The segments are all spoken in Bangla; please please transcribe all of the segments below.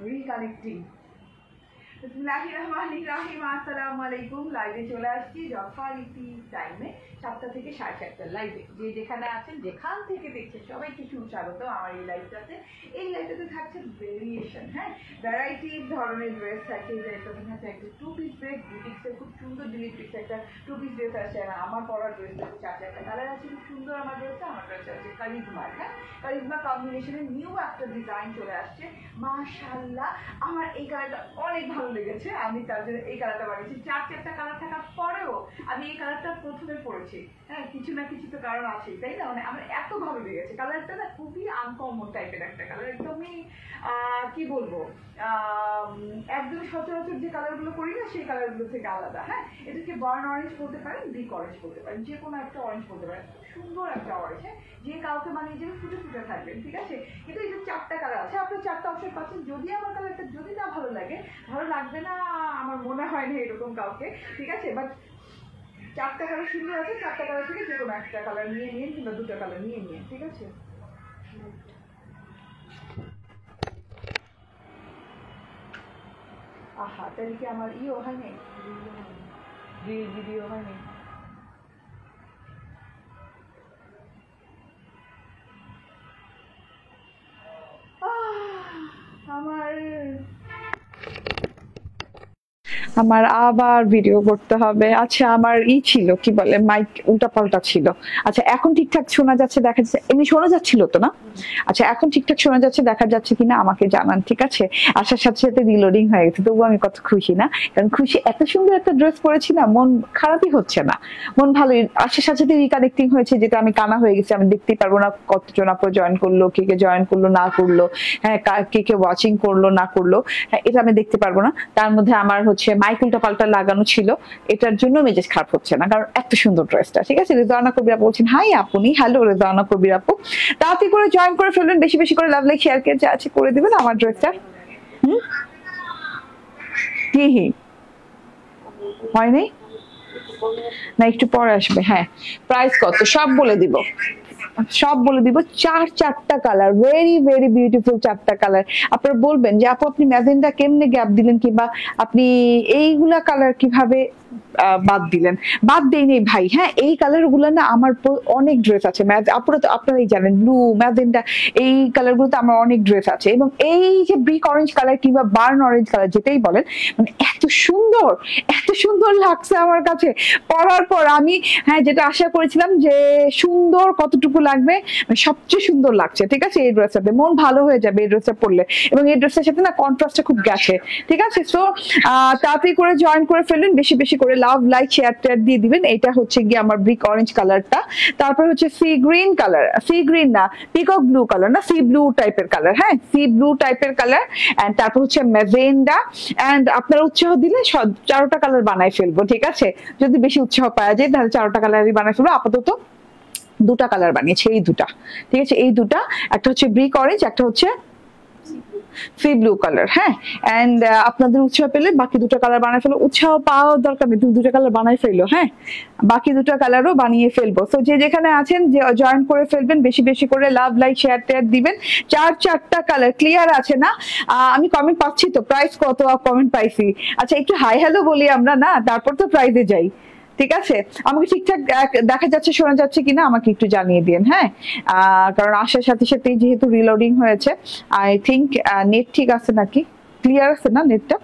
reconnecting. বিসমিল্লাহিররহমানিররহিম। আসসালামু আলাইকুম। লাইভে চলে আসছি যথারীতি টাইমে 7টা থেকে 7:30 লাইভে। যে যেখানে আছেন, যেখান থেকে দেখছেন, সবাইকে সুস্বাগত আমার এই লাইভটাতে। এই লাইভটাতে থাকছে ভেরিয়েশন, হ্যাঁ, ভ্যারাইটি ধরনের ড্রেস থাকে। যেটা থাকছে একটা 2 পিস ড্রেস, বুটিক্সের খুব সুন্দর ডিলিট্রিক্স একটা 2 পিস ড্রেস আছে। আমার পরার ড্রেসটা 4-4টা কালার আছে, খুব সুন্দর আমার ড্রেসটা। আমার ড্রেসটা আছে কারিজমার, হ্যাঁ, কারিজমা কম্বিনেশনের নিউ একটা ডিজাইন চলে আসছে। মাশাআল্লাহ, আমার এই কালারটা অনেক ভালো লেগেছে। আমি তার জন্য এই কালারটা বানিয়েছি। 4-4টা কালার থাকার পরেও আমি এই কালারটা প্রথমে পরেছি। হ্যাঁ, কিছু না কিছু তো কারণ আছেই, তাই না? মানে আমার এত ভালো লেগেছে কালারটা, না খুবই আনকমন টাইপের একটা কালার। একদমই কি বলবো, একদম সচরাচর যে কালারগুলো করি না সেই কালারগুলো থেকে আলাদা। হ্যাঁ, এটাকে বার্ন অরেঞ্জ বলতে পারেন, ব্রিক অরেঞ্জ বলতে পারেন, যে কোনো একটা অরেঞ্জ বলতে পারেন। সুন্দর একটা অরেঞ্জ, হ্যাঁ, যে কাউকে বানিয়ে যাবে ফুটে ফুটে থাকবেন, ঠিক আছে? কিন্তু এই যে 4টা কালার আছে, আপনার 4টা অপশন পাচ্ছেন। যদি আমার কালারটা যদি না ভালো লাগে, ভালো লাগবে না আমার মনে হয় না এরকম কাউকে, ঠিক আছে? বাট 4টা কালার সুন্দর আছে। 4টা কালার থেকে যে কোনো একটা কালার নিয়ে নিন, কিংবা 2টা কালার নিয়ে নিন, ঠিক আছে? আহা, তাহলে কি আমার ইও হয়নি, রিল ভিডিও হয়নি? আমার আবার ভিডিও করতে হবে। আচ্ছা, আমার ছিল কি বলে, মাইক উল্টাপাল্টা ছিল। আচ্ছা, এখন ঠিকঠাক শোনা যাচ্ছে, দেখা যাচ্ছে? এমনি শোনা যাচ্ছিল তো না? আচ্ছা, এখন ঠিকঠাক শোনা যাচ্ছে, দেখা যাচ্ছে কিনা আমাকে জানান, ঠিক আছে? আসার সাথে সাথে রিলোডিং হয়ে গেছে, তবুও আমি কত খুশি না, কারণ খুশি, এত সুন্দর একটা ড্রেস পরেছি না, মন খারাপই হচ্ছে না, মন ভালোই। আসার সাথে সাথে রিকানেক্টিং হয়েছে, যেটা আমি কানা হয়ে গেছি। আমি দেখতেই পারবো না কতজন আপনার জয়েন করলো, কে কে জয়েন করলো না করলো, হ্যাঁ, কে কে ওয়াচিং করলো না করলো, হ্যাঁ, এটা আমি দেখতে পারবো না। তার মধ্যে আমার হচ্ছে মাইক উল্টা পাল্টা লাগানো ছিল, এটার জন্য মেজাজ খারাপ হচ্ছে না, কারণ এত সুন্দর ড্রেসটা, ঠিক আছে? রেজানা কবির আপু বলছেন হাই আপনি, হ্যালো রেজানা কবির আপু, তাড়াতাড়ি করে জয়েন করে ফেলবেন, বেশি বেশি করে লাভ লাইক শেয়ার যা আছে করে দিবেন আমার ড্রেসটা। কি হয় নাই না, একটু পরে আসবে। হ্যাঁ, প্রাইস কত সব বলে দিব, সব বলে দিব। 4-4টা কালার, ভেরি ভেরি বিউটিফুল 4টা কালার। আপনারা বলবেন যে আপু আপনি ম্যাজেন্ডা কেমনে গ্যাপ দিলেন, কিংবা আপনি এইগুলা কালার কিভাবে বাদ দিলেন? বাদ দেয়নি ভাই, হ্যাঁ, এই কালার গুলো না আমার অনেক ড্রেস আছে। আপনারা তো আপনারাই জানেন, ব্লু, ম্যাজেন্ডা, এই কালার গুলোতে আমার অনেক ড্রেস আছে। এবং এই যে ব্রিক অরেঞ্জ কালার কিংবা বার্ন অরেঞ্জ কালার যেটাই বলেন, মানে এত সুন্দর, এত সুন্দর লাগছে আমার কাছে পরার পর। আমি হ্যাঁ, যেটা আশা করেছিলাম যে সুন্দর কতটুকু লাগবে, মানে সবচেয়ে সুন্দর লাগছে, ঠিক আছে? এই ড্রেসটাতে মন ভালো হয়ে যাবে এই ড্রেসটা পরলে। এবং এই ড্রেসের সাথে না কন্ট্রাস্টটা খুব গেছে, ঠিক আছে? সো তাড়াতাড়ি করে জয়েন করে ফেলবেন, বেশি বেশি করে লাভ লাইক শেয়ার টেয়ার দিয়ে দিবেন। এটা হচ্ছে গিয়ে আমার ব্রিক অরেঞ্জ কালারটা। তারপর হচ্ছে sea green colour, sea green না, পিকক ব্লু কালার না, সি ব্লু টাইপের কালার, হ্যাঁ, সি ব্লু টাইপের কালার। এন্ড তারপর হচ্ছে ম্যাজেন্ডা। এন্ড আপনার উৎসাহ দিলে 4টা কালার বানাই ফেলবো, ঠিক আছে? যদি বেশি উৎসাহ পাওয়া যায় তাহলে 4টা কালারই বানাই ফেলবো। আপাতত 2টা কালার বানিয়েছে, এই 2টা, ঠিক আছে? এই 2টা, একটা হচ্ছে ব্রিক অরেঞ্জ, একটা হচ্ছে সি ব্লু কালার, হ্যাঁ। এন্ড আপনাদের উৎসাহ পেলে বাকি 2টা কালার বানাই ফেলো। উৎসাহ পাওয়ার দরকার নেই, তুমি 2টা কালার বানাই ফেলো, হ্যাঁ, বাকি 2টা কালারও বানিয়ে ফেলবো। তো যে যেখানে আছেন যে জয়েন করে ফেলবেন, বেশি বেশি করে লাভ লাইক শেয়ার টেয়ার দিবেন। 4-4টা কালার ক্লিয়ার আছে না? আমি কমেন্ট পাচ্ছি তো, প্রাইস কত কমেন্ট পাইছি। আচ্ছা, একটু হাই হ্যালো বলি আমরা না, তারপর তো প্রাইজে যাই, ঠিক আছে? আমাকে ঠিকঠাক দেখা যাচ্ছে, শোনা যাচ্ছে কিনা আমাকে একটু জানিয়ে দিন, হ্যাঁ, কারণ আসার সাথে সাথে যেহেতু রিলোডিং হয়েছে, আই থিঙ্ক নেট ঠিক আছে নাকি, ক্লিয়ার আছে না নেটটা?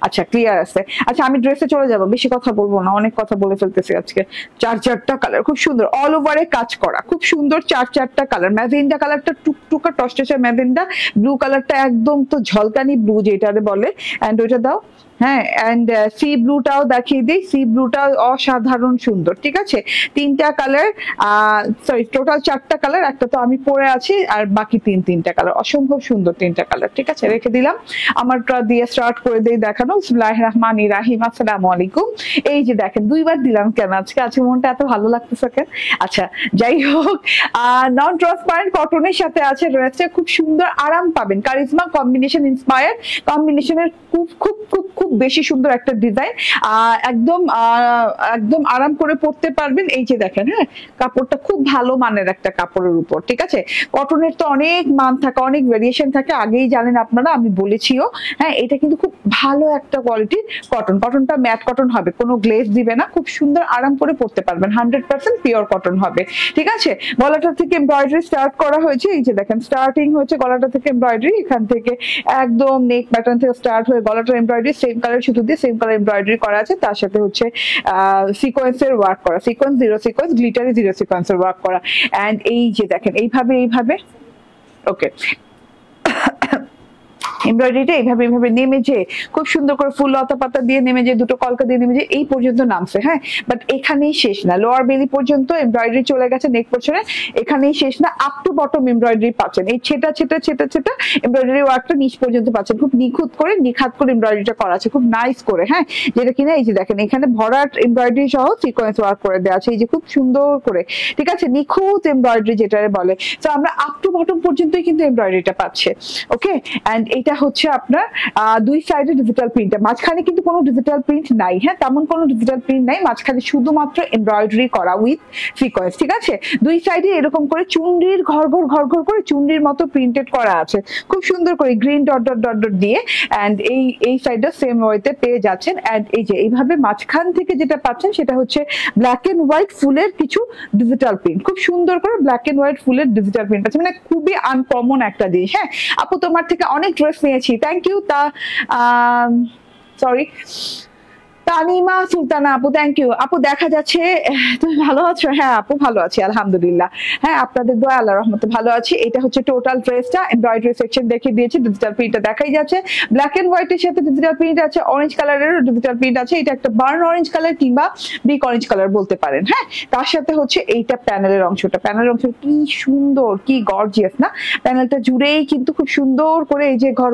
আচ্ছা, ক্লিয়ার আছে। আচ্ছা, আমি ড্রেসে চলে যাব, বেশি কথা বলবো না, অনেক কথা বলে ফেলতেছি আজকে। 4-4টা কালার খুব সুন্দর, অল ওভারে কাজ করা, খুব সুন্দর 4-4টা কালার। ম্যাজেন্ডা কালারটা টুকটুকা টসটসে ম্যাজেন্ডা, ব্লু কালারটা একদম তো ঝলকানি ব্লু যেটারে বলে, এন্ড ওইটা দাও, হ্যাঁ। এন্ড সি ব্লুটাও দেখিয়ে দিই, সি ব্লুটাও অসাধারণ সুন্দর, ঠিক আছে? 3টা কালার, সরি টোটাল 4টা কালার, একটা তো আমি পরে আছি, আর বাকি 3টা কালার অসম্ভব সুন্দর 3টা কালার, ঠিক আছে? রেখে দিলাম, আমারটা দিয়ে স্টার্ট করে দেই দেখানো। বিসমিল্লাহির রহমানির রহিম। আসসালামু আলাইকুম। এই যে দেখেন, দুইবার দিলাম কেন আজকে? মনটা এত ভালো লাগতেছে কেন? আচ্ছা, যাই হোক, নন ট্রান্সপারেন্ট কটনের সাথে আছে রয়েছে, খুব সুন্দর আরাম পাবেন। কারিজমা কম্বিনেশন ইন্সপায়ার কম্বিনেশনের খুব খুব খুব খুব বেশি সুন্দর একটা ডিজাইন। একদম একদম আরাম করে পরতে পারবেন। এই যে দেখেন, হ্যাঁ, কাপড়টা খুব ভালো মানের একটা কাপড়ের উপর, ঠিক আছে? কটনের তো অনেক মান থাকে, অনেক ভেরিয়েশন থাকে, আগেই জানেন আপনারা, আমি বলেছিও। হ্যাঁ, এটা কিন্তু খুব ভালো একটা কোয়ালিটির কটন। কটনটা ম্যাট কটন হবে, কোনো গ্লেজ দিবে না, খুব সুন্দর আরাম করে পরতে পারবেন। 100% পিওর কটন হবে, ঠিক আছে? গলাটা থেকে এমব্রয়ডারি স্টার্ট করা হয়েছে। এই যে দেখেন, স্টার্টিং হয়েছে গলাটা থেকে এমব্রয়ডারি, এখান থেকে একদম নেক প্যাটার্ন থেকে স্টার্ট হয়ে গলাটা এমব্রয়ডারি, সেম কালার সুতো দিয়ে সেম কালার এমব্রয়ডারি করা আছে। তার সাথে হচ্ছে সিকোয়েন্সের ওয়ার্ক করা, sequence zero sequence, glittery zero সিকোয়েন্সের ওয়ার্ক করা। এন্ড এই যে দেখেন, এইভাবে ওকে, এমব্রয়ডারিটা এইভাবে নেমে যে খুব সুন্দর করে ফুল লতা পাতা দিয়ে নেমে যে, দুটো কলকা দিয়ে নেমে যে এই পর্যন্ত নামছে। হ্যাঁ, বাট এখানেই শেষ না, লোয়ার বেলি পর্যন্ত এমব্রয়ডারি চলে গেছে, নেক পোর্শনে এখানেই শেষ না, আপ টু বটম এমব্রয়ডারি পাচ্ছেন। এই ছেটা এমব্রয়ডারি ওয়ার্কটা নিচ পর্যন্ত পাচ্ছেন, খুব নিখুঁত করে নিখাত করে এমব্রয়ডারিটা করা আছে, খুব নাইস করে। হ্যাঁ, যেটা কিনা এই যে দেখেন, এখানে ভরাট এমব্রয়ডারি সহ সিকোয়েন্স ওয়ার্ক করে দেওয়া আছে, এই যে খুব সুন্দর করে, ঠিক আছে? নিখুঁত এমব্রয়ডারি যেটা বলে। তো আমরা আপ টু বটম পর্যন্তই কিন্তু এমব্রয়ডারিটা পাচ্ছে। ওকে, এন্ড এটা হচ্ছে আপনার দুই সাইডে ডিজিটাল প্রিন্ট, মাঝখানে কিন্তু কোনো ডিজিটাল প্রিন্ট নাই। হ্যাঁ, তেমন কোনো ডিজিটাল প্রিন্ট নাই, মাঝখানে শুধুমাত্র এমব্রয়ডারি করা উইথ সিকোয়েন্স, ঠিক আছে? দুই সাইডে এরকম করে চুনরির ঘর করে চুনরির মতো প্রিন্টেড করা আছে, খুব সুন্দর করে green dot dot dot dot দিয়ে। এন্ড এই সাইডটা সেম ওয়েতে পেয়ে যাচ্ছেন। এন্ড এই যে এইভাবে মাঝখান থেকে যেটা পাচ্ছেন সেটা হচ্ছে ব্ল্যাক এন্ড হোয়াইট ফুলের কিছু ডিজিটাল প্রিন্ট, খুব সুন্দর করে ব্ল্যাক এন্ড হোয়াইট ফুলের ডিজিটাল প্রিন্ট আছে, মানে খুবই আনকমন একটা জিনিস। হ্যাঁ আপু, তোমার থেকে অনেক ড্রেস নিয়েছি, thank you. Sorry, Tanima Sultana আপু, থ্যাংক ইউ আপু। দেখা যাচ্ছে তুমি ভালো আছো? হ্যাঁ আপু, ভালো আছি আলহামদুলিল্লাহ। হ্যাঁ, আপনাদের দোয়া, আল্লাহর রহমতে ভালো আছি। এটা হচ্ছে টোটাল ড্রেসটা, এমব্রয়ডারি সেকশন দেখিয়ে দিয়েছি, ডিজিটাল প্রিন্টটা দেখাই যাচ্ছে। ব্ল্যাক এন্ড হোয়াইটের সাথে ডিজিটাল প্রিন্ট আছে, অরেঞ্জ কালারের ডিজিটাল প্রিন্ট আছে। এটা একটা বার্ন অরেঞ্জ কালার কিংবা ব্রিক অরেঞ্জ কালার বলতে পারেন। হ্যাঁ, তার সাথে হচ্ছে এইটা প্যানেলের অংশটা, কি সুন্দর, কি গর্জিয়াস না? প্যানেলটা জুড়েই কিন্তু খুব সুন্দর করে এই যে ঘর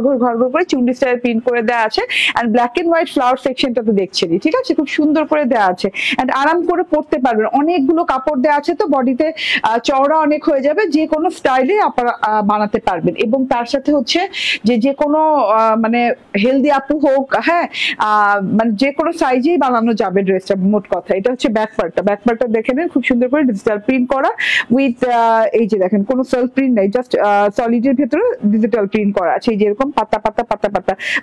করে চুন্ডি স্টাইল প্রিন্ট করে দেওয়া আছে। And black and white flower সেকশনটা তো দেখছেন, ঠিক আছে? খুব সুন্দর করে দেওয়া আছে, এন্ড আরাম করে পরতে পারবেন। অনেকগুলো কাপড় দেওয়া আছে, তো বডিতে চওড়া অনেক হয়ে যাবে, যে কোনো স্টাইলে আপনারা বানাতে পারবেন। এবং তার সাথে হচ্ছে যে কোনো মানে হেলদি আপু হোক, হ্যাঁ, মানে যে কোনো সাইজেই বানানো যাবে ড্রেসটা, মোট কথা। এটা হচ্ছে ব্যাক পার্টটা দেখে নেন, খুব সুন্দর করে ডিজিটাল প্রিন্ট করা উইথ এই যে দেখেন, কোনো সেলফ প্রিন্ট নাই, জাস্ট সলিডের ভেতরে ডিজিটাল প্রিন্ট করা আছে। এই যে এরকম পাতা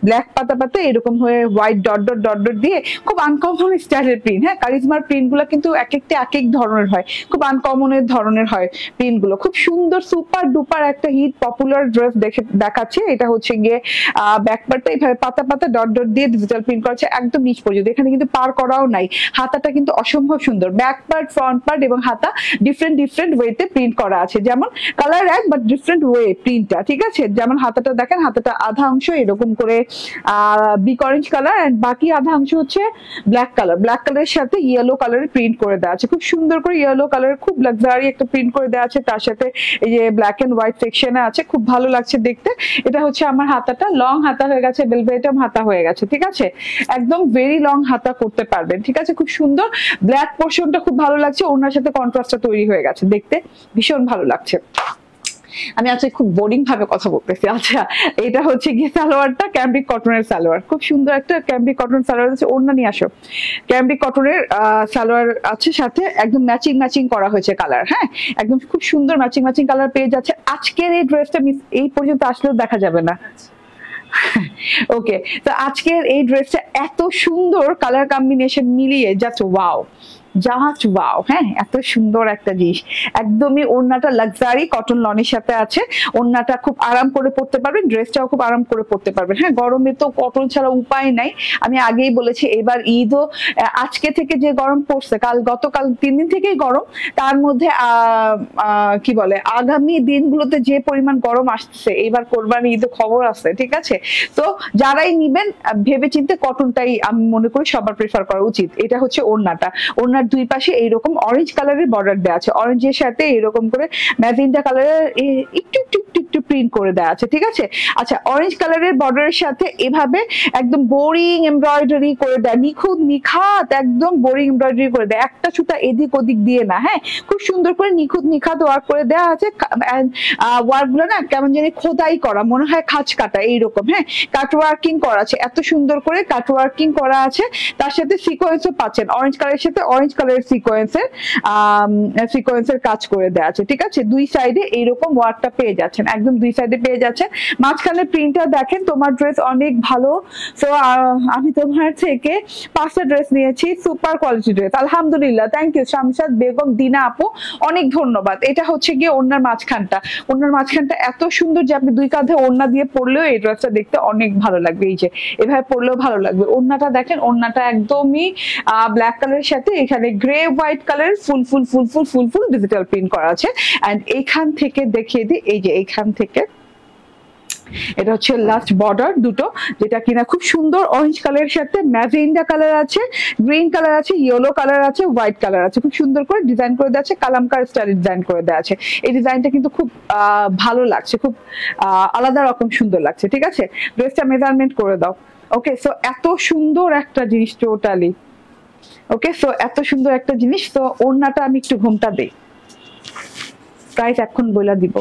ব্ল্যাক পাতা এরকম হয়ে white dot dot dot dot দিয়ে, খুব আনকমন স্টাইলের প্রিন্ট। হ্যাঁ, কারিজমার প্রিন্ট গুলো কিন্তু এক এক ধরনের হয়, খুব আনকমনের ধরনের হয় প্রিন্ট গুলো। খুব সুন্দর সুপার ডুপার একটা হিট পপুলার ড্রেস দেখাচ্ছে। এটা হচ্ছে গিয়ে ব্যাক পার্টটা এইভাবে পাতা ডট ডট দিয়ে ডিজিটাল প্রিন্ট করা আছে একদম নিচ পর্যন্ত, এখানে কিন্তু পার করাও নাই। হাতাটা কিন্তু অসম্ভব সুন্দর, ব্যাক পার্ট, ফ্রন্ট পার্ট এবং হাতা ডিফারেন্ট ওয়েতে প্রিন্ট করা আছে, যেমন কালার এক বাট ডিফারেন্ট ওয়ে প্রিন্টটা, ঠিক আছে? যেমন হাতাটা দেখেন, হাতাটা আধা অংশ এরকম করে ব্রিক অরেঞ্জ কালার, এন্ড বাকি আধা অংশ হচ্ছে ব্ল্যাক কালারের সাথে ইয়েলো কালারের প্রিন্ট করে দেওয়া আছে, খুব সুন্দর করে ইয়েলো কালারের খুব লাক্সারি একটা প্রিন্ট করে দেওয়া আছে। তার সাথে এই যে ব্ল্যাক এন্ড হোয়াইট সেকশনে আছে, খুব ভালো লাগছে দেখতে। এটা হচ্ছে আমার হাতাটা, লং হাতা হয়ে গেছে, বেলভেটম হাতা হয়ে গেছে, ঠিক আছে? একদম ভেরি লং হাতা করতে পারবেন, ঠিক আছে? খুব সুন্দর ব্ল্যাক পোর্শনটা খুব ভালো লাগছে, ওনার সাথে কন্ট্রাস্টটা তৈরি হয়ে গেছে, দেখতে ভীষণ ভালো লাগছে। আমি আজকে খুব বোরিং ভাবে কথা বলতেছি। আচ্ছা, এটা হচ্ছে গিয়ে সালোয়ারটা, ক্যামব্রিক কটনের সালোয়ার, খুব সুন্দর একটা ক্যামব্রিক কটনের সালোয়ার আছে। ওড়না নিয়ে আসো। ক্যামব্রিক কটনের সালোয়ার আছে, সাথে একদম ম্যাচিং করা হয়েছে কালার। হ্যাঁ, একদম খুব সুন্দর ম্যাচিং কালার পেয়ে যাচ্ছে। আজকের এই ড্রেসটা এই পর্যন্ত আসলেও দেখা যাবে না। ওকে, তো আজকের এই ড্রেসটা এত সুন্দর কালার কম্বিনেশন মিলিয়ে জাস্ট ওয়াও। হ্যাঁ, এত সুন্দর একটা জিনিস। একদমই ওড়নাটা লাক্সারি কটন লনের সাথে আছে, ওড়নাটা খুব আরাম করে পরতে পারবেন, ড্রেসটাও খুব আরাম করে পরতে পারবেন। হ্যাঁ, গরমে তো কটন ছাড়া উপায় নাই। আমি আগেই বলেছি, এবার ঈদও আজকে থেকে যে গরম পড়ছে, গতকাল 3 দিন থেকেই গরম, তার মধ্যে কি বলে আগামী দিনগুলোতে যে পরিমাণ গরম আসছে, এবার কোরবানি ঈদের খবর আছে, ঠিক আছে? তো যারাই নিবেন ভেবে চিন্তে কটনটাই আমি মনে করি সবার প্রেফার করা উচিত। এটা হচ্ছে ওড়নাটা, ওড়নার ওনার দুই পাশে এইরকম অরেঞ্জ কালারের বর্ডার দেওয়া আছে, অরেঞ্জের সাথে এরকম করে ম্যাজেন্টা কালারের একটু একটু একটু একটু প্রিন্ট করে দেওয়া আছে, ঠিক আছে। আচ্ছা, অরেঞ্জ কালারের বর্ডারের সাথে এভাবে একদম বোরিং এমব্রয়ডারি করে দেয়, নিখুঁত নিখাত একদম বোরিং এমব্রয়ডারি করে দেয়, একটা সুতা এদিক ওদিক দিয়ে না, হ্যাঁ, খুব সুন্দর করে নিখুঁত নিখাত ওয়ার্ক করে দেওয়া আছে। ওয়ার্ক গুলো না কেমন জানি খোদাই করা মনে হয়, খাঁজ কাটা এইরকম, হ্যাঁ, কাট ওয়ার্কিং করা আছে, এত সুন্দর করে কাট ওয়ার্কিং করা আছে। তার সাথে সিকোয়েন্সও পাচ্ছেন, অরেঞ্জ কালারের সাথে অরেঞ্জ কালারের সিকোয়েন্সের কাজ করে দেওয়া আছে, ঠিক আছে। দুই সাইডে এইরকম ওয়ার্কটা পেয়ে যাচ্ছেন, একদম দুই সাইডে পেয়ে যাচ্ছেন। মাঝখানে প্রিন্টটা দেখেন, তোমার ড্রেস অনেক ভালো। তো আমি তোমার থেকে 5টা ড্রেস নিয়েছি, সুপার কোয়ালিটি ড্রেস, আলহামদুলিল্লাহ। থ্যাংক ইউ শামশাদ বেগম দিনা আপু, অনেক ধন্যবাদ। এটা হচ্ছে গিয়ে ওড়নার মাঝখানটা, ওড়নার মাঝখানটা এত সুন্দর যে আপনি দুই কাঁধে ওড়না দিয়ে পরলেও এই ড্রেসটা দেখতে অনেক ভালো লাগবে, এই যে এভাবে পরলেও ভালো লাগবে। ওড়নাটা দেখেন, ওড়নাটা একদমই ব্ল্যাক কালারের সাথে এখানে গ্রে হোয়াইট কালার ফুল ফুল ফুল ফুল ফুল ফুল ডিজিটাল প্রিন্ট করা আছে। এন্ড এইখান থেকে দেখিয়ে দিই, এই যে এইখান থেকে এটা হচ্ছে লাস্ট বর্ডার দুটো, যেটা কিনা খুব সুন্দর অরেঞ্জ কালারের সাথে ম্যাজেন্ডা কালার আছে, গ্রিন কালার আছে, ইয়েলো কালার আছে, হোয়াইট কালার আছে, খুব সুন্দর করে ডিজাইন করে দেওয়া আছে, কালামকার স্টাইল ডিজাইন করে দেওয়া আছে। এই ডিজাইনটা কিন্তু খুব ভালো লাগছে, খুব আলাদা রকম সুন্দর লাগছে, ঠিক আছে। ড্রেসটা মেজারমেন্ট করে দাও। ওকে, সো এত সুন্দর একটা জিনিস টোটালি। ওকে, সো এত সুন্দর একটা জিনিস। তো ওড়নাটা আমি একটু ঘুমটা দিই, প্রাইস এখন বলে দিব,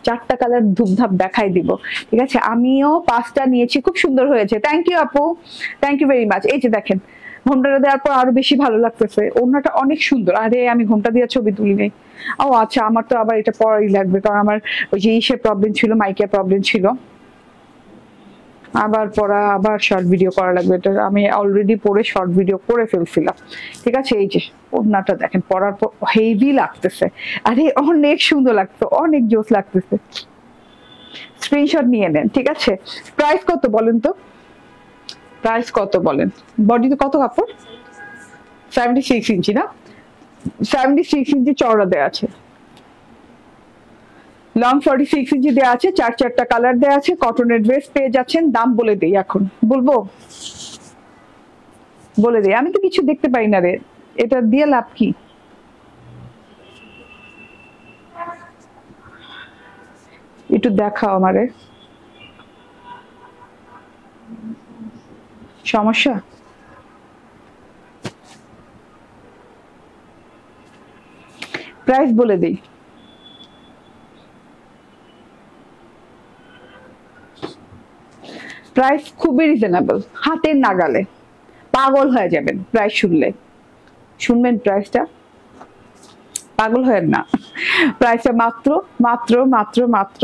4টা কালার ধূপধাপ দেখাই দিব, ঠিক আছে। আমিও 5টা নিয়েছি, খুব সুন্দর হয়েছে। থ্যাংক ইউ আপু, থ্যাংক ইউ ভেরি মাচ। এই যে দেখেন, ঘোমটাটা দেওয়ার পর আরো বেশি ভালো লাগতেছে, ওড়নাটা অনেক সুন্দর। আরে আমি ঘোমটা দিয়ে ছবি তুলি নেই। ও আচ্ছা, আমার তো আবার এটা পরাই লাগবে, কারণ আমার ওই যে ইসের প্রবলেম ছিল, মাইকের প্রবলেম ছিল, আবার পড়া, আবার শর্ট ভিডিও করা লাগবে। এটা আমি অলরেডি পরে শর্ট ভিডিও করে ফেলছিলাম, ঠিক আছে। এই যে ওড়নাটা দেখেন, পরার পর হেভি লাগতেছে, আরে অনেক সুন্দর লাগতো, অনেক জোস লাগতেছে। স্ক্রিনশট নিয়ে নেন, ঠিক আছে। প্রাইস কত বলেন তো, প্রাইস কত বলেন। বডিতে কত কাপড়? 76 ইঞ্চি না, 76 ইঞ্চি চওড়া দেওয়া আছে, লং 46 ইঞ্চি দেওয়া আছে, 4টা কালার দেওয়া আছে, কটনের ড্রেস পেয়ে যাচ্ছেন। দাম বলে দেই, এখন বলবো, বলে দেই, আমি তো কিছু দেখতে পাই না রে, এটা দিয়ে লাভ কি? একটু দেখাও আমারে, সমস্যা? প্রাইস বলে দেই, প্রাইস খুবই রিজনেবল, হাতের নাগালে, পাগল হয়ে যাবেন প্রাইস শুনলে। শুনবেন প্রাইসটা, পাগল হয়ে না। প্রাইসটা মাত্র মাত্র মাত্র মাত্র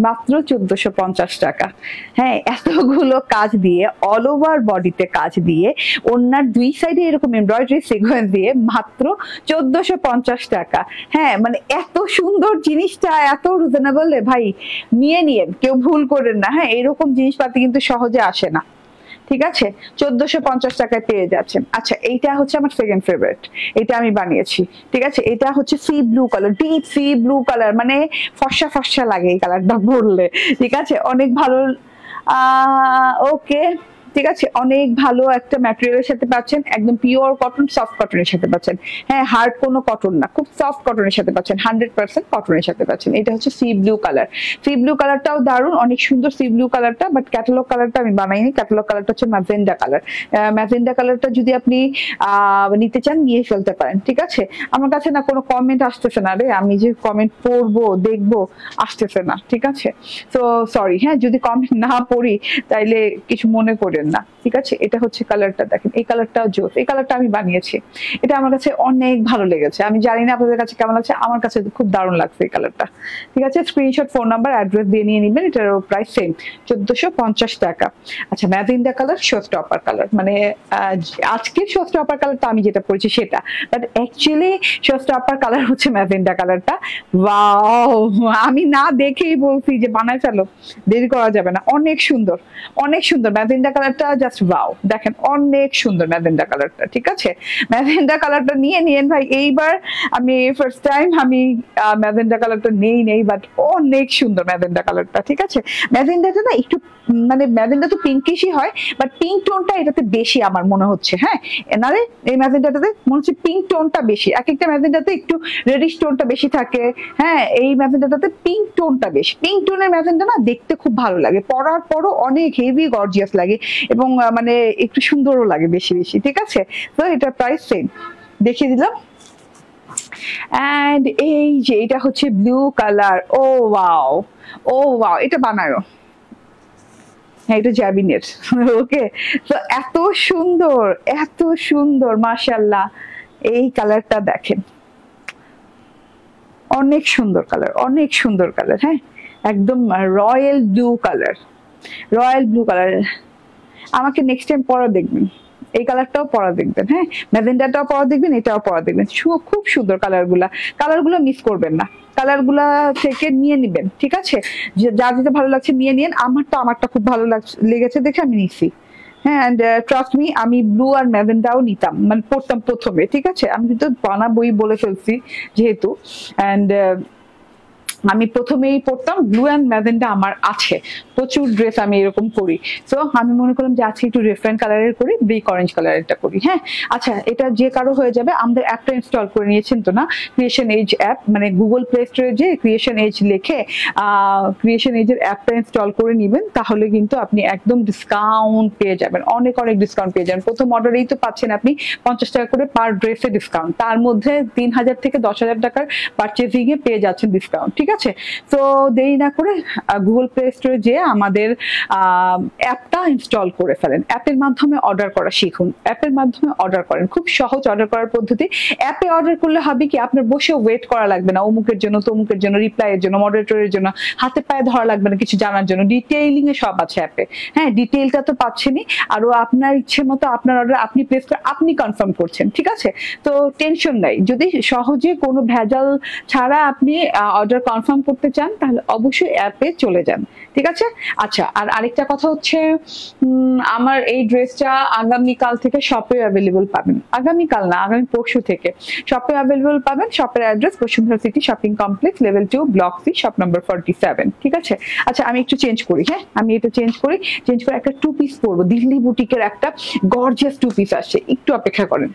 মাত্র 1450 টাকা। হ্যাঁ, এতগুলো কাজ দিয়ে, অল ওভার বডিতে কাজ দিয়ে, ওনার দুই সাইডে এরকম এমব্রয়ডারি সিকোয়েন্স দিয়ে মাত্র 1450 টাকা। হ্যাঁ, মানে এত সুন্দর জিনিসটা এত রিজনেবল, ভাই নিয়ে নিয়েন, কেউ ভুল করেন না। হ্যাঁ, এরকম জিনিসপাতি কিন্তু সহজে আসে না, ঠিক আছে। 1450 টাকায় পেয়ে যাচ্ছেন। আচ্ছা, এইটা হচ্ছে আমার সেকেন্ড ফেভারিট, এটা আমি বানিয়েছি, ঠিক আছে। এটা হচ্ছে C blue colour, deep sea blue colour, মানে ফর্সা ফর্সা লাগে এই কালারটা পরলে, ঠিক আছে, অনেক ভালো। ওকে, ঠিক আছে, অনেক ভালো একটা ম্যাটেরিয়ালের সাথে পাচ্ছেন, একদম পিওর কটন, সফট কটনের সাথে পাচ্ছেন। হ্যাঁ, হার্ড কোনো কটন না, খুব সফট কটনের সাথে পাচ্ছেন, 100% কটনের সাথে পাচ্ছেন। এটা হচ্ছে C blue colour, C blue কালারটাও দারুণ, অনেক সুন্দর সি ব্লু কালারটা, বাট ক্যাটালগ কালারটা আমি বানাইনি। ক্যাটালগ কালারটা হচ্ছে ম্যাজেন্ডা কালার। ম্যাজেন্ডা কালারটা যদি আপনি নিতে চান, নিয়ে ফেলতে পারেন, ঠিক আছে। আমার কাছে না কোনো কমেন্ট আসতেছে না রে, আমি যে কমেন্ট পড়বো দেখবো, আসতেছে না, ঠিক আছে। তো সরি, হ্যাঁ, যদি কমেন্ট না পড়ি তাইলে কিছু মনে করেন না, ঠিক আছে। এটা হচ্ছে কালারটা, দেখেন এই কালারটাও জোস, এই কালারটা আমি বানিয়েছি, এটা আমার কাছে অনেক ভালো লেগেছে। আমি জানি না আপনাদের কাছে কেমন লাগছে, আমার কাছে খুব দারুণ লাগছে এই কালারটা, ঠিক আছে। স্ক্রিনশট, ফোন নাম্বার, অ্যাড্রেস দিয়ে নিয়ে নিবেন। এটার প্রাইস সেম, 1450 টাকা। আচ্ছা, magenta colour, show stopper colour, মানে আজকের শো স্টপার কালারটা আমি যেটা পরেছি সেটা, but actually show stopper colour হচ্ছে ম্যাজেন্ডা কালারটা। ওয়াও, আমি না দেখেই বলছি যে বানায় ফেলো, দেরি করা যাবে না, অনেক সুন্দর, অনেক সুন্দর। ম্যাজেন্ডা কালার কালারটা জাস্ট ওয়াও, দেখেন অনেক সুন্দর ম্যাজেন্ডা কালারটা, ঠিক আছে? ম্যাজেন্ডা কালারটা নিয়ে নিয়েন ভাই। এইবার আমি ফার্স্ট টাইম আমি ম্যাজেন্ডা কালারটা নেই বাট অনেক সুন্দর ম্যাজেন্ডা কালারটা, ঠিক আছে? ম্যাজেন্ডাটা না একটু মানে ম্যাজেন্ডা তো পিঙ্কিশই হয়, বাট পিঙ্ক টোনটা এটাতে বেশি আমার মনে হচ্ছে। হ্যাঁ, এনারে এই ম্যাজেন্ডাটাতে মনে হচ্ছে পিঙ্ক টোনটা বেশি। এক একটা ম্যাজেন্ডাতে একটু রেডিশ টোনটা বেশি থাকে, হ্যাঁ, এই ম্যাজেন্ডাটাতে পিঙ্ক টোনটা বেশি। পিঙ্ক টোনের ম্যাজেন্ডা না দেখতে খুব ভালো লাগে, পরার পরও অনেক হেভি গর্জিয়াস লাগে এবং মানে একটু সুন্দরও লাগে বেশি বেশি, ঠিক আছে? তো এটার প্রাইস সেম দেখিয়ে দিলাম। এন্ড এই যে এটা হচ্ছে ব্লু কালার। ও ওয়াও, ও ওয়াও, এটা বানায়ো। হ্যাঁ, এটা জ্যাবিনের। ওকে, তো এত সুন্দর, এত সুন্দর, মাশাআল্লাহ। এই কালারটা দেখেন, অনেক সুন্দর কালার, অনেক সুন্দর কালার। হ্যাঁ, একদম royal blue colour, royal blue colour. আমাকে নেক্সট টাইম পরা দেখবেন, এই কালারটাও পরা দেখবেন। হ্যাঁ, ম্যাজেন্ডাটাও পরা দেখবেন, এটাও পরা দেখবেন। খুব সুন্দর কালারগুলা, কালারগুলো মিস করবেন না, কালারগুলা থেকে নিয়ে নিবেন, ঠিক আছে? যা যেটা ভালো লাগছে নিয়ে নিন। আমারটা খুব ভালো লেগেছে দেখে আমি নিছি। হ্যাঁ, অ্যান্ড ট্রাস্ট মি, আমি ব্লু আর ম্যাজেন্ডাও নিতাম, মানে পড়তাম প্রথমে, ঠিক আছে? আমি কিন্তু বানাবই বলে ফেলছি যেহেতু। অ্যান্ড আমি প্রথমেই পড়তাম ব্লু অ্যান্ড ম্যাজেন্ডা, আমার আছে প্রচুর ড্রেস আমি এরকম করি। তো আমি মনে করলাম যে আজকে একটু ডিফারেন্ট কালারের করি, ব্রিক অরেঞ্জ কালারেরটা করি। হ্যাঁ, আচ্ছা, এটা যে কারো হয়ে যাবে। আমাদের অ্যাপটা ইনস্টল করে নিয়েছেন তো না, ক্রিয়েশন এজ অ্যাপ, মানে গুগল প্লে স্টোরে যে ক্রিয়েশন এজ লিখে ক্রিয়েশন এজের অ্যাপটা ইনস্টল করে নেবেন, তাহলে কিন্তু আপনি একদম ডিসকাউন্ট পেয়ে যাবেন, অনেক অনেক ডিসকাউন্ট পেয়ে যাবেন। প্রথম অর্ডারেই তো পাচ্ছেন আপনি 50 টাকা করে পার ড্রেসে ডিসকাউন্ট, তার মধ্যে 3000 থেকে 10,000 টাকার পারচেজিং এ পেয়ে যাচ্ছেন ডিসকাউন্ট, ঠিক আছে? তো দেরি না করে গুগল প্লে স্টোরে যে আমাদের অ্যাপটা ইনস্টল করে ফেলেন, অ্যাপের মাধ্যমে অর্ডার করা শিখুন, অ্যাপের মাধ্যমে অর্ডার করেন। খুব সহজ অর্ডার করার পদ্ধতি। অ্যাপে অর্ডার করলে হবে কি, আপনার বসে ওয়েট করা লাগবে না অমুকের জন্য তমুকের জন্য, রিপ্লাইয়ের জন্য, মডারেটরের জন্য হাতে পায়ে ধরা লাগবে না কিছু জানার জন্য। ডিটেইলিং এ সব আছে অ্যাপে। হ্যাঁ, ডিটেইলটা তো পাচ্ছেনই, আরো আপনার ইচ্ছে মতো আপনার অর্ডার আপনি প্লেস করে আপনি কনফার্ম করছেন, ঠিক আছে? তো টেনশন নাই, যদি সহজে কোনো ভেজাল ছাড়া আপনি অর্ডার কনফার্ম করতে চান তাহলে অবশ্যই অ্যাপে চলে যান, ঠিক আছে? আচ্ছা, আর আরেকটা কথা হচ্ছে, আমার এই ড্রেসটা আগামীকাল থেকে শপে অ্যাভেলেবল পাবেন। আগামীকাল না, আগামী পরশু থেকে শপে অ্যাভেলেবল পাবেন। শপের address Bashundhara city shopping complex, level 2, block C, shop number 47, ঠিক আছে? আচ্ছা, আমি একটু চেঞ্জ করি। হ্যাঁ, আমি এটা চেঞ্জ করে একটা 2 পিস পরবো। দিল্লি বুটিকের একটা গর্জিয়াস 2 পিস আসছে, একটু অপেক্ষা করেন।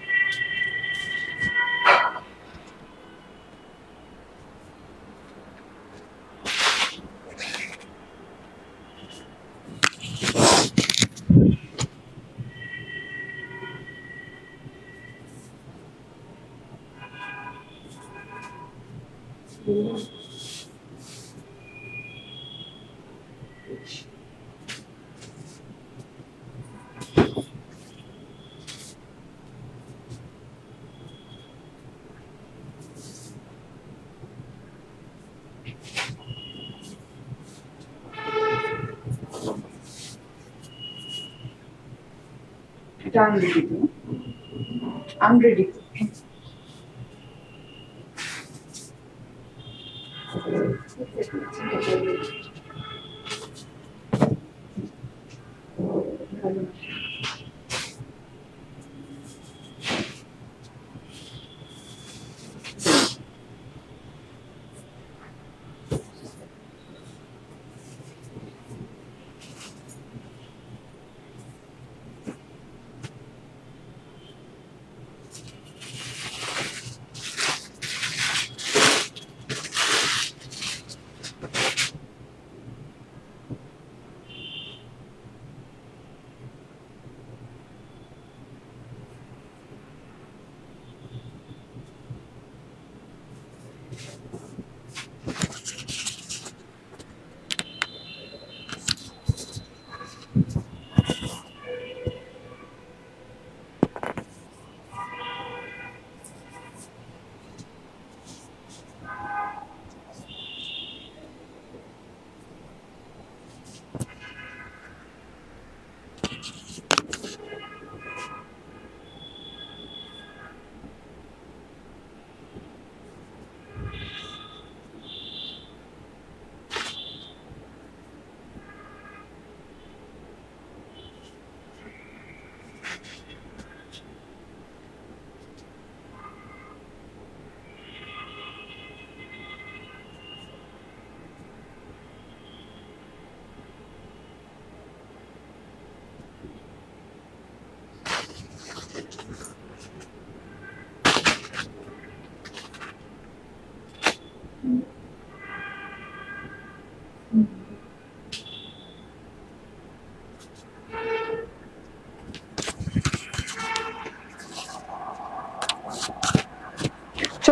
I'm ready.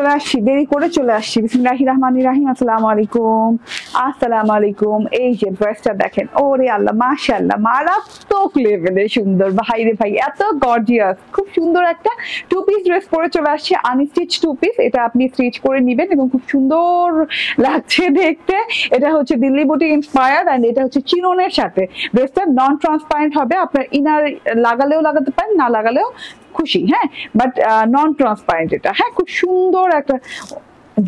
চলে আসছি, দেরি করে চলে আসছি। বিসমিল্লাহির রহমানির রহিম। আসসালামু আলাইকুম, আসসালামু আলাইকুম। এই যে ড্রেসটা দেখেন, ওরে আল্লাহ, মাশাআল্লাহ, মারাত্মক লেভেলের সুন্দর। ভাই রে ভাই, এত গর্জিয়াস, খুব সুন্দর একটা টু পিস ড্রেস পরে চলে আসছে, আনস্টিচ টু পিস। এটা আপনি স্টিচ করে নিবেন এবং খুব সুন্দর লাগছে দেখতে। এটা হচ্ছে দিল্লি বুটিক ইন্সপায়ার্ড এন্ড এটা হচ্ছে চিননের সাথে। ড্রেসটা নন ট্রান্সপারেন্ট হবে, আপনার ইনার লাগালেও লাগাতে পারেন, না লাগালেও খুশি, হ্যাঁ, বাট নন ট্রান্সপারেন্ট এটা। হ্যাঁ, খুব সুন্দর একটা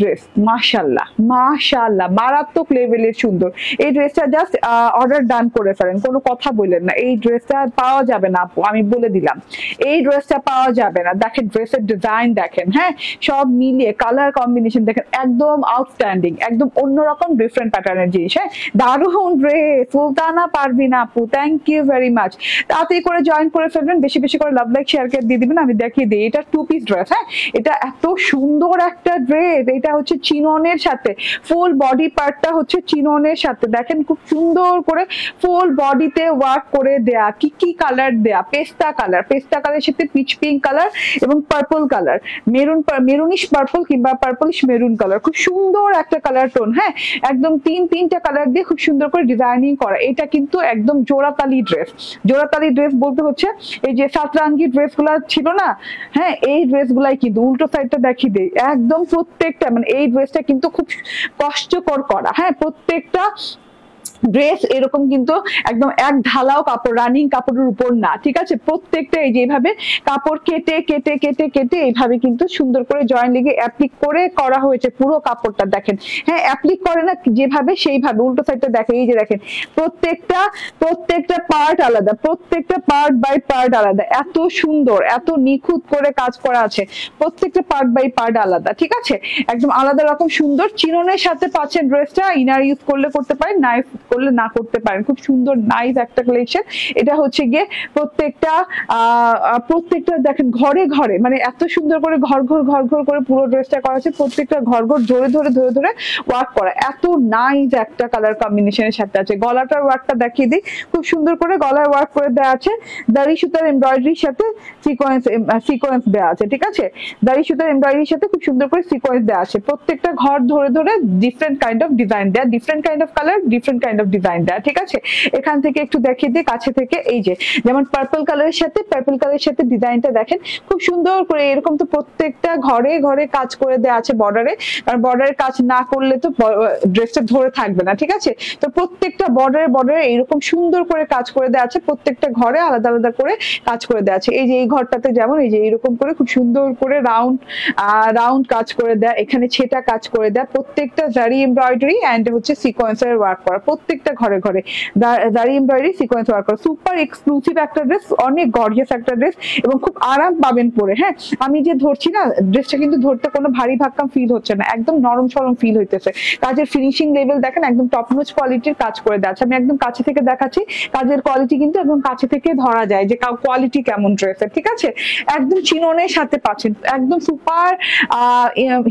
ড্রেস, মাশাআল্লাহ মাশাআল্লাহ, মারাত্মক লেভেলের সুন্দর। এই ড্রেসটা জাস্ট অর্ডার ডান করে ফেলেন, কোনো কথা বললেন না। এই ড্রেসটা পাওয়া যাবে না আপু, আমি বলে দিলাম, এই ড্রেসটা পাওয়া যাবে না। দেখেন ড্রেসের ডিজাইন দেখেন, হ্যাঁ, সব মিলিয়ে কালার কম্বিনেশন দেখেন, একদম আউটস্ট্যান্ডিং, একদম অন্যরকম ডিফারেন্ট প্যাটার্নের জিনিস। হ্যাঁ, দারুণ ড্রেস, সুলতানা পারভিনা আপু, থ্যাংক ইউ ভেরি মাচ। তাড়াতাড়ি করে জয়েন করে ফেলবেন, বেশি বেশি করে লাভ লাইক শেয়ার করে দিয়ে দিবেন, আমি দেখিয়ে দিই। এটা টু পিস ড্রেস, হ্যাঁ, এটা এত সুন্দর একটা ড্রেস। এটা হচ্ছে চিননের সাথে, ফুল বডি পার্টটা হচ্ছে চিননের সাথে। দেখেন খুব সুন্দর করে ফুল বডিতে ওয়ার্ক করে দেয়া। কি কি কালার দেয়া, পেস্তা কালার, পেস্তা কালারের সাথে পিচ পিঙ্ক কালার এবং পার্পল কালার, মেরুনিশ পার্পল কিংবা পার্পলিশ মেরুন কালার, খুব সুন্দর একটা কালার টোন। হ্যাঁ, একদম তিনটা কালার দিয়ে খুব সুন্দর করে ডিজাইনিং করা। এটা কিন্তু একদম জোড়াতালি ড্রেস। জোড়াতালি ড্রেস বলতে হচ্ছে এই যে সাতরাঙ্গি ড্রেস গুলা ছিল না, হ্যাঁ, এই ড্রেস গুলাই কিন্তু। উল্টো সাইডটা দেখিয়ে দেই, একদম প্রত্যেকটা, মানে এই ড্রেসটা কিন্তু খুব কষ্টকর করা। হ্যাঁ, প্রত্যেকটা ড্রেস এরকম কিন্তু একদম এক ঢালাও কাপড়, রানিং কাপড়ের উপর না, ঠিক আছে। প্রত্যেকটা এই যেভাবে কাপড় কেটে কেটে কেটে কেটে এইভাবে কিন্তু সুন্দর করে জয়েন লেগে অ্যাপ্লিক করে করা হয়েছে পুরো কাপড়টা। দেখেন, হ্যাঁ, অ্যাপ্লিক করে না যেভাবে সেইভাবে। উল্টো সাইডটা দেখেন, এই যে দেখেন, প্রত্যেকটা পার্ট আলাদা, প্রত্যেকটা পার্ট বাই পার্ট আলাদা। এত সুন্দর, এত নিখুঁত করে কাজ করা আছে, প্রত্যেকটা পার্ট বাই পার্ট আলাদা, ঠিক আছে, একদম আলাদা রকম সুন্দর। চিননের সাথে পাচ্ছেন ড্রেসটা, ইনার ইউজ করলে করতে পারেন, না করলে না করতে পারেন। খুব সুন্দর নাইস একটা কালেকশন। এটা হচ্ছে গিয়ে প্রত্যেকটা দেখেন ঘরে ঘরে, মানে এত সুন্দর করে ঘর ঘর করে পুরো ড্রেসটা করা আছে। প্রত্যেকটা ঘর ধরে ধরে ওয়ার্ক করা, এত নাইস একটা কালার কম্বিনেশনের সাথে আছে। গলাটার ওয়ার্কটা দেখিয়ে দিই, খুব সুন্দর করে গলায় ওয়ার্ক করে দেওয়া আছে। দাড়ি সুতার এমব্রয়ডারির সাথে সিকোয়েন্স দেওয়া আছে, ঠিক আছে। দাড়ি সুতার এমব্রয়ডারির সাথে খুব সুন্দর করে সিকোয়েন্স দেওয়া আছে। প্রত্যেকটা ঘর ধরে ডিফারেন্ট কাইন্ড অফ ডিজাইন দেয়া, different kind of colour, different kind of design দেয়া, ঠিক আছে। এখান থেকে একটু দেখিয়ে দিই কাছে থেকে, এই যে যেমন পার্পল কালারের সাথে ডিজাইনটা দেখেন খুব সুন্দর করে। এরকম তো প্রত্যেকটা ঘরে ঘরে কাজ করে দেওয়া আছে বর্ডারে, কারণ বর্ডারের কাজ না করলে তো ড্রেসটা ধরে থাকবে না, ঠিক আছে। তো প্রত্যেকটা বর্ডারে এইরকম সুন্দর করে কাজ করে দেওয়া আছে, প্রত্যেকটা ঘরে আলাদা আলাদা করে কাজ করে দেওয়া আছে। এই যে এই ঘরটাতে যেমন এই যে এরকম করে খুব সুন্দর করে রাউন্ড কাজ করে দেয়া, এখানে ছেটা কাজ করে দেয়া, প্রত্যেকটা জারি এমব্রয়ডারি এন্ড হচ্ছে সিকোয়েন্সের ওয়ার্ক করা, প্রত্যেকটা ঘরে ঘরে জারি এমব্রয়ডারি সিকোয়েন্স ওয়ার্ক করা। সুপার এক্সক্লুসিভ একটা ড্রেস, অনেক গর্জিয়াস একটা ড্রেস এবং খুব আরাম পাবেন পরে। হ্যাঁ, আমি যে ধরছি না ড্রেসটা, কিন্তু ধরতে কোনো ভারী ভাক্কাম ফিল হচ্ছে না, একদম নরম সরম ফিল হইতেছে। কাজের ফিনিশিং লেভেল দেখেন, একদম টপ নোচ কোয়ালিটির কাজ করে দেওয়া আছে। আমি একদম কাছে থেকে দেখাচ্ছি, কাজের কোয়ালিটি কিন্তু একদম কাছে থেকে ধরা যায় যে কোয়ালিটি কেমন ড্রেসের, ঠিক আছে। একদম চিননের সাথে পাচ্ছেন, একদম সুপার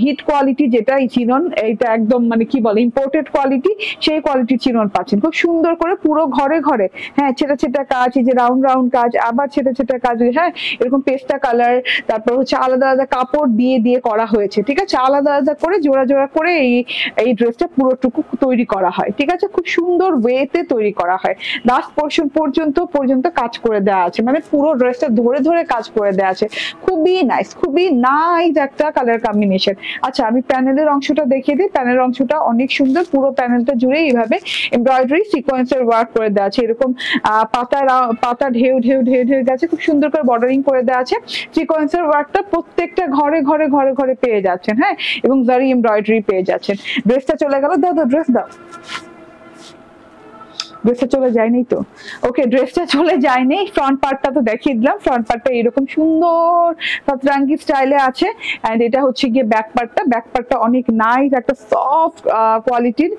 হিট কোয়ালিটি, যেটা এই চিনন, এইটা একদম মানে কি বলে ইম্পোর্টেড কোয়ালিটি, সেই কোয়ালিটির চিনন পাচ্ছেন খুব সুন্দর করে পুরো ঘরে ঘরে। হ্যাঁ, ছেটা কাজ, এই যে রাউন্ড কাজ, আবার ছেটা কাজ, হ্যাঁ, এরকম পেস্তা কালার, তারপর হচ্ছে আলাদা আলাদা কাপড় দিয়ে করা হয়েছে, ঠিক আছে। আলাদা আলাদা করে জোড়া করে এই ড্রেসটা পুরোটুকু তৈরি করা হয়, ঠিক আছে। খুব সুন্দর ওয়েতে তৈরি করা হয়, লাস্ট পোর্শন পর্যন্ত কাজ করে দেওয়া আছে, মানে পুরো ড্রেসটা ধরে কাজ করে দেওয়া আছে। খুবই নাইস একটা কালার কম্বিনেশন। আচ্ছা, আমি প্যানেলের অংশটা দেখিয়ে দিই। প্যানেলের অংশটা অনেক সুন্দর, পুরো প্যানেলটা জুড়ে এইভাবে এমব্রয়ডারি সিকোয়েন্সের ওয়ার্ক করে দেওয়া আছে। এরকম পাতা ঢেউ গেছে, খুব সুন্দর করে বর্ডারিং করে দেওয়া আছে। সিকোয়েন্সের ওয়ার্কটা প্রত্যেকটা ঘরে পেয়ে যাচ্ছেন, হ্যাঁ, এবং জারি এমব্রয়ডারি পেয়ে যাচ্ছেন। ড্রেসটা চলে গেল, দাও ড্রেস দাও। ড্রেসটা চলে যায়নি তো, ওকে, ড্রেসটা চলে যায়নি। ফ্রন্ট পার্টটা তো দেখিয়ে দিলাম, ফ্রন্ট পার্টটা এরকম সুন্দর সাতরাঙ্গি স্টাইলে আছে। এন্ড এটা হচ্ছে গিয়ে ব্যাক পার্টটা অনেক নাইস একটা সফট কোয়ালিটির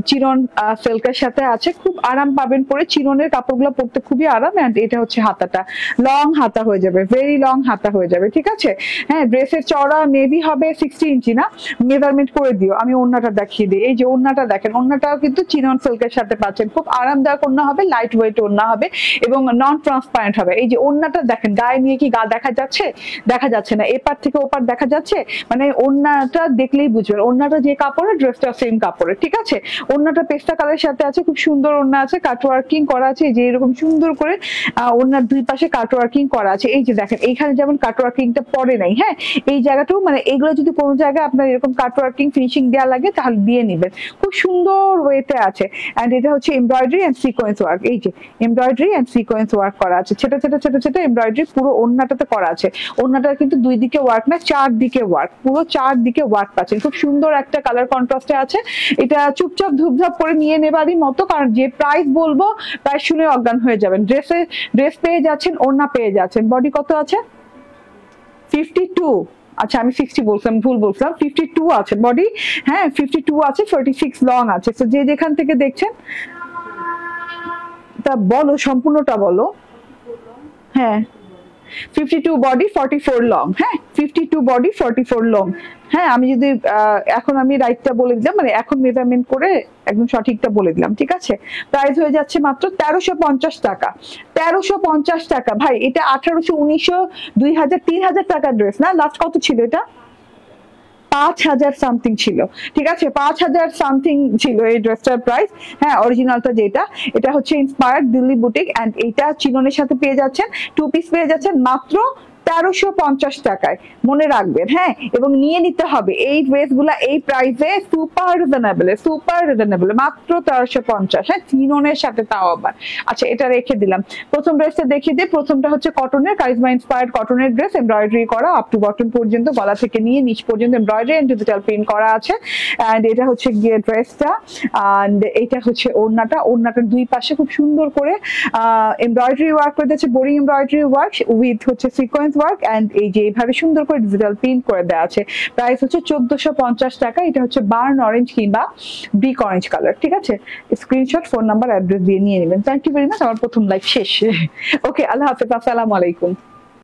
চিনন সিল্কের সাথে আছে, খুব আরাম পাবেন পরে। চিননের কাপড়গুলো পরতে খুবই আরাম। এন্ড এটা হচ্ছে হাতাটা, লং হাতা হয়ে যাবে, ভেরি লং হাতা হয়ে যাবে, ঠিক আছে। হ্যাঁ, ড্রেসের চওড়া মেবি হবে 60 ইঞ্চি, না মেজারমেন্ট করে দিও। আমি ওড়নাটা দেখিয়ে দিই, এই যে ওড়নাটা দেখেন, ওড়নাটাও কিন্তু চিনন সিল্কের সাথে পাচ্ছেন। পাচ্ছেন। খুব আরামদায়ক ওড়না হবে, লাইট ওয়েট ওড়না হবে এবং নন ট্রান্সপারেন্ট হবে। এই যে ওড়নাটা দেখেন, গায়ে নিয়ে কি গা দেখা যাচ্ছে? দেখা যাচ্ছে না। এপার থেকে ওপার দেখা যাচ্ছে, মানে ওড়নাটা দেখলেই বুঝবেন ওড়নাটা যে কাপড়ের, ড্রেসটা সেম কাপড়ের। ঠিক আছে, ওড়নাটা পেস্তা কালারের সাথে আছে, খুব সুন্দর ওড়না আছে, কাটওয়ার্কিং করা আছে। এই যে এরকম সুন্দর করে ওড়নার দুই পাশে কাটওয়ার্কিং করা আছে। এই যে দেখেন এইখানে যেমন কাটওয়ার্কিংটা পরে নাই, হ্যাঁ, এই জায়গাটাও মানে এগুলো যদি কোনো জায়গায় আপনার এরকম কাটওয়ার্কিং ফিনিশিং দেওয়া লাগে তাহলে দিয়ে নিবেন, খুব সুন্দর ওয়েতে আছে। এন্ড এটা হচ্ছে এমব্রয়ডারি এন্ড সিকোয়েন্স ওয়ার্ক। এই যে এমব্রয়ডারি এন্ড সিকোয়েন্স ওয়ার্ক করা আছে, ছোট ছোট ছোট ছোট এমব্রয়ডারি পুরো ওড়নাটাতে করা আছে। ওড়নাটার কিন্তু দুই দিকে ওয়ার্ক না, চারদিকে ওয়ার্ক, পুরো চারদিকে ওয়ার্ক পাচ্ছেন। খুব সুন্দর একটা কালার কন্ট্রাস্টে আছে। এটা চুপচাপ ধুপধাপ করে নিয়ে নেবারই মতো, কারণ যে প্রাইস বলবো প্রাইস শুনে অজ্ঞান হয়ে যাবেন। ড্রেস পেয়ে যাচ্ছেন, ওড়না পেয়ে যাচ্ছেন। বডি কত আছে? 52। আচ্ছা আমি 60 বলছিলাম, ভুল বলছিলাম, 52 আছে বডি। হ্যাঁ 52 আছে, 46 লং আছে। তো যে যেখান থেকে দেখছেন তা বলো, সম্পূর্ণটা বলো। হ্যাঁ 52 বডি, 44 লং। হ্যাঁ 52 বডি, 44 লং। হ্যাঁ আমি যদি এখন আমি রাইটটা বলে দিলাম, মানে এখন মেজারমেন্ট করে একদম সঠিকটা বলে দিলাম। ঠিক আছে, প্রাইস হয়ে যাচ্ছে মাত্র 1350 টাকা। 1350 টাকা ভাই, এটা 1800, 1900, 2000, 3000 টাকার ড্রেস না? লাস্ট কত ছিল এটা? 5000 সামথিং ছিল। ঠিক আছে, 5000 সামথিং ছিল এই ড্রেসটার প্রাইস। হ্যাঁ অরিজিনালটা যেটা, এটা হচ্ছে ইন্সপায়ার্ড দিল্লি বুটিক। এন্ড এইটা চিননের সাথে পেয়ে যাচ্ছেন, 2 পিস পেয়ে যাচ্ছেন মাত্র 1350 টাকায়। মনে রাখবেন হ্যাঁ, এবং নিয়ে নিতে হবে এই ড্রেস গুলা এই প্রাইসে, সুপার রিজনেবল, মাত্র 1350। হ্যাঁ চিননের সাথে, তাও আবার। আচ্ছা এটা রেখে দিলাম। প্রথম ড্রেসটা দেখিয়ে দিই। প্রথমটা হচ্ছে কটনের, কারিজমা ইন্সপায়ার্ড কটনের ড্রেস, এমব্রয়ডারি করা আপ টু বটন পর্যন্ত, গলা থেকে নিয়ে নিচ পর্যন্ত এমব্রয়ডারি এন্ড ডিজিটাল প্রিন্ট করা আছে। এন্ড এটা হচ্ছে গিয়ে ড্রেসটা, এন্ড এটা হচ্ছে ওড়নাটা। ওড়নাটার দুই পাশে খুব সুন্দর করে এমব্রয়ডারি ওয়ার্ক করে দিয়েছে, বোরিং এমব্রয়ডারি ওয়ার্ক উইথ হচ্ছে সিকোয়েন্স ওয়ার্ক। এন্ড এই যে এইভাবে সুন্দর করে ডিজিটাল প্রিন্ট করে দেওয়া আছে। প্রাইস হচ্ছে 1450 টাকা। এটা হচ্ছে বার্ন অরেঞ্জ কিংবা ব্রিক অরেঞ্জ কালার। ঠিক আছে, স্ক্রিনশট, ফোন নাম্বার, অ্যাড্রেস দিয়ে নিয়ে নেবেন। Thank you very much. আমার প্রথম লাইভ শেষ। ওকে, আল্লাহ হাফেজ, আসসালামু আলাইকুম।